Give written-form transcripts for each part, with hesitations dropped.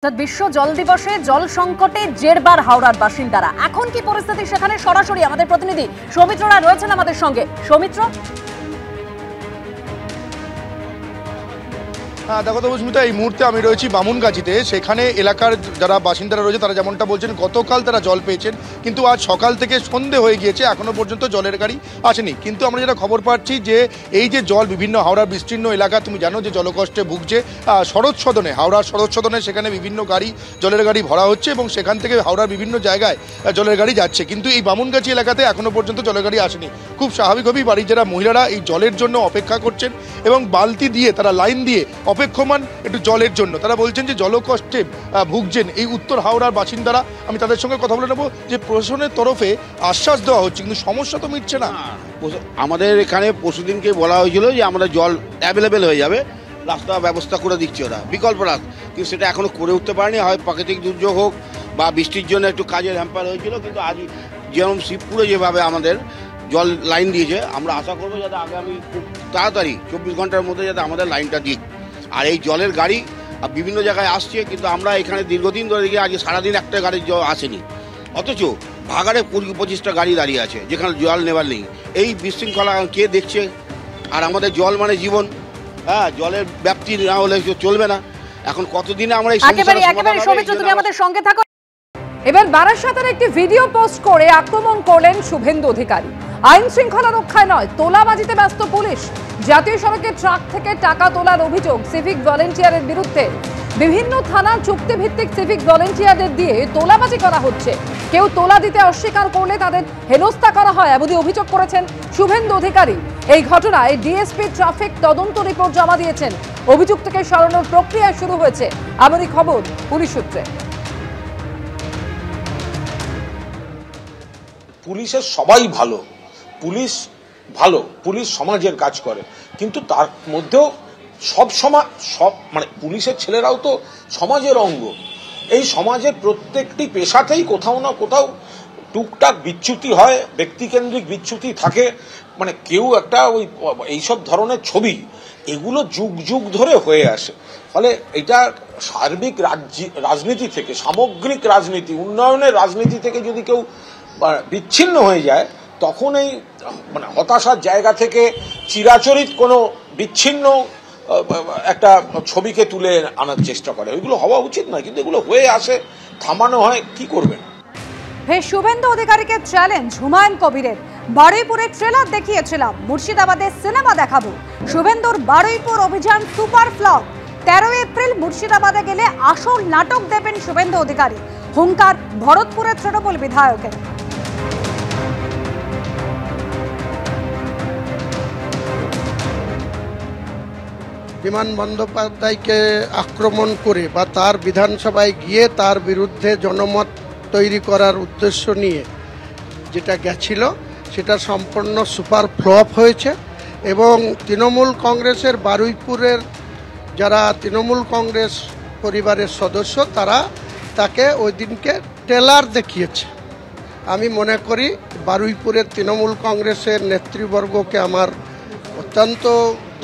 বিশ্ব জল দিবসে জল সংকটে জেরবার হাওড়ার বাসিন্দারা। এখন কি পরিস্থিতি সেখানে সরাসরি আমাদের প্রতিনিধি সৌমিত্র রায় রয়েছেন আমাদের সঙ্গে। সৌমিত্র, দেখো তো সুস্মিতা, এই মুহূর্তে আমি রয়েছি বামুনগাছিতে। সেখানে এলাকার যারা বাসিন্দারা রয়েছে তারা যেমনটা বলছেন, গতকাল তারা জল পেয়েছেন, কিন্তু আজ সকাল থেকে সন্ধে হয়ে গিয়েছে, এখনো পর্যন্ত জলের গাড়ি আসেনি। কিন্তু আমরা যেটা খবর পাচ্ছি যে এই যে জল বিভিন্ন হাওড়ার বিস্তীর্ণ এলাকা, তুমি জানো যে জলকষ্টে ভুগছে। শরৎ সদনে, হাওড়ার শরৎ সদনে সেখানে বিভিন্ন গাড়ি, জলের গাড়ি ভরা হচ্ছে এবং সেখান থেকে হাওড়ার বিভিন্ন জায়গায় জলের গাড়ি যাচ্ছে, কিন্তু এই বামুনগাছি এলাকাতে এখনো পর্যন্ত জলের গাড়ি আসেনি। খুব স্বাভাবিকভাবেই বাড়ির যারা মহিলারা এই জলের জন্য অপেক্ষা করছেন এবং বালতি দিয়ে তারা লাইন দিয়ে অপেক্ষমান একটু জলের জন্য। তারা বলছেন যে জলকষ্টে ভুগছেন এই উত্তর হাওড়ার বাসিন্দারা। আমি তাদের সঙ্গে কথা বলে নেব যে প্রশাসনের তরফে আশ্বাস দেওয়া হচ্ছে, কিন্তু সমস্যা তো মিটছে না। আমাদের এখানে পরশুদিনকে বলা হয়েছিল যে আমাদের জল অ্যাভেলেবেল হয়ে যাবে, রাস্তা ব্যবস্থা করে দিচ্ছে ওরা, বিকল্প রাস্তা, কিন্তু সেটা এখনো করে উঠতে পারেনি। হয় প্রাকৃতিক দুর্যোগ হোক বা বৃষ্টির জন্য একটু কাজের হ্যাম্পার হয়েছিল, কিন্তু আজ যেরকম শিবপুরে যেভাবে আমাদের জল লাইন দিয়েছে, আমরা আশা করবো যাতে আগামী খুব তাড়াতাড়ি 24 ঘন্টার মধ্যে যাতে আমাদের লাইনটা দিক। আর এই জলের গাড়ি বিভিন্ন জায়গায় আসছে, কিন্তু আমরা এখানে দীর্ঘদিন ধরে দেখি আজকে সারাদিন একটা গাড়ির জল আসেনি, অথচ ভাগাড়ে 20-25টা গাড়ি দাঁড়িয়ে আছে যেখানে জল নেবার নেই। এই বিশৃঙ্খলা কে দেখছে? আর আমাদের জল মানে জীবন, জলের ব্যাপ্তি না হলে চলবে না। এখন কতদিনে আমরা এই সৌমিত্র, তুমি আমাদের সঙ্গে থাকো। এবার বারাসাতের একটি ভিডিও পোস্ট করে আক্রমণ করলেন শুভেন্দু অধিকারী। আইন শৃঙ্খলা রক্ষায় নয়, তোলাবাজিতে ব্যস্ত পুলিশ। জাতীয় সড়কে ট্রাক থেকে টাকা তোলার অভিযোগ সিভিক ভলেন্টিয়ারের বিরুদ্ধে। বিভিন্ন থানা চুক্তিভিত্তিক সিভিক ভলেন্টিয়ারদের দিয়ে তোলাবাজি করা হচ্ছে। কেউ তোলা দিতে অস্বীকার করলে তাদের হেনস্থা করা হয়, এমনই অভিযোগ করেছেন শুভেন্দু অধিকারী। এই ঘটনায় ডিএসপি ট্রাফিক তদন্ত রিপোর্ট জমা দিয়েছেন। অভিযুক্তকে সরানোর প্রক্রিয়া শুরু হয়েছে, এমনই খবর পুলিশ সূত্রে। পুলিশের সবাই ভালো, পুলিশ ভালো, পুলিশ সমাজের কাজ করে, কিন্তু তার মধ্যেও সব মানে পুলিশের ছেলেরাও তো সমাজের অঙ্গ। এই সমাজের প্রত্যেকটি পেশাতেই কোথাও না কোথাও টুকটাক বিচ্যুতি হয়, ব্যক্তিকেন্দ্রিক বিচ্যুতি থাকে। মানে কেউ একটা এইসব ধরনের ছবি, এগুলো যুগ যুগ ধরে হয়ে আসে। ফলে এটা সার্বিক রাজনীতি থেকে, সামগ্রিক রাজনীতি, উন্নয়নের রাজনীতি থেকে যদি কেউ বিচ্ছিন্ন হয়ে যায়, তখন এই মানে হতাশার জায়গা থেকে চিরাচরিত কোনো বিচ্ছিন্ন একটা ছবিকে তুলে আনার চেষ্টা করে। ওইগুলো হওয়া উচিত নয়, কিন্তু এগুলো হয়ে আসে, থামানো হয়, কি করবেন? শুভেন্দু অধিকারীকে চ্যালেঞ্জ হুমায়ুন কবিরের। বারুইপুরের ট্রেলার দেখিয়েছিলাম, মুর্শিদাবাদের সিনেমা দেখাবো। শুভেন্দুর বারুইপুর অভিযান সুপার ফ্লপ। 13 এপ্রিল মুর্শিদাবাদে গেলে আসল নাটক দেবেন শুভেন্দু অধিকারী। হুঙ্কার ভরতপুরের তৃণমূল বিধায়কের। বিমান বন্দ্যোপাধ্যায়কে আক্রমণ করে বা তার বিধানসভায় গিয়ে তার বিরুদ্ধে জনমত তৈরি করার উদ্দেশ্য নিয়ে যেটা গেছিল, সেটা সম্পূর্ণ সুপার ফ্লপ হয়েছে। এবং তৃণমূল কংগ্রেসের বারুইপুরের যারা তৃণমূল কংগ্রেস পরিবারের সদস্য, তারা তাকে ওই দিনকে ট্রেলার দেখিয়েছে। আমি মনে করি বারুইপুরের তৃণমূল কংগ্রেসের নেতৃবর্গকে আমার অত্যন্ত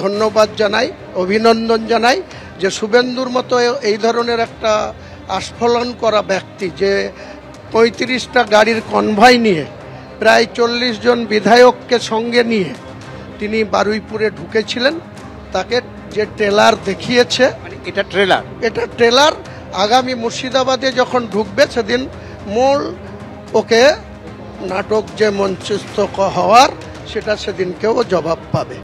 ধন্যবাদ জানাই, অভিনন্দন জানাই যে শুভেন্দুর মতো এই ধরনের একটা আস্ফলন করা ব্যক্তি, যে 35টা গাড়ির কনভয় নিয়ে প্রায় 40 জন বিধায়ককে সঙ্গে নিয়ে তিনি বারুইপুরে ঢুকেছিলেন, তাকে যে ট্রেলার দেখিয়েছে, এটা ট্রেলার আগামী মুর্শিদাবাদে যখন ঢুকবে সেদিন মূল ওকে নাটক যে মঞ্চস্থ হওয়ার, সেটা সেদিনকেও জবাব পাবে।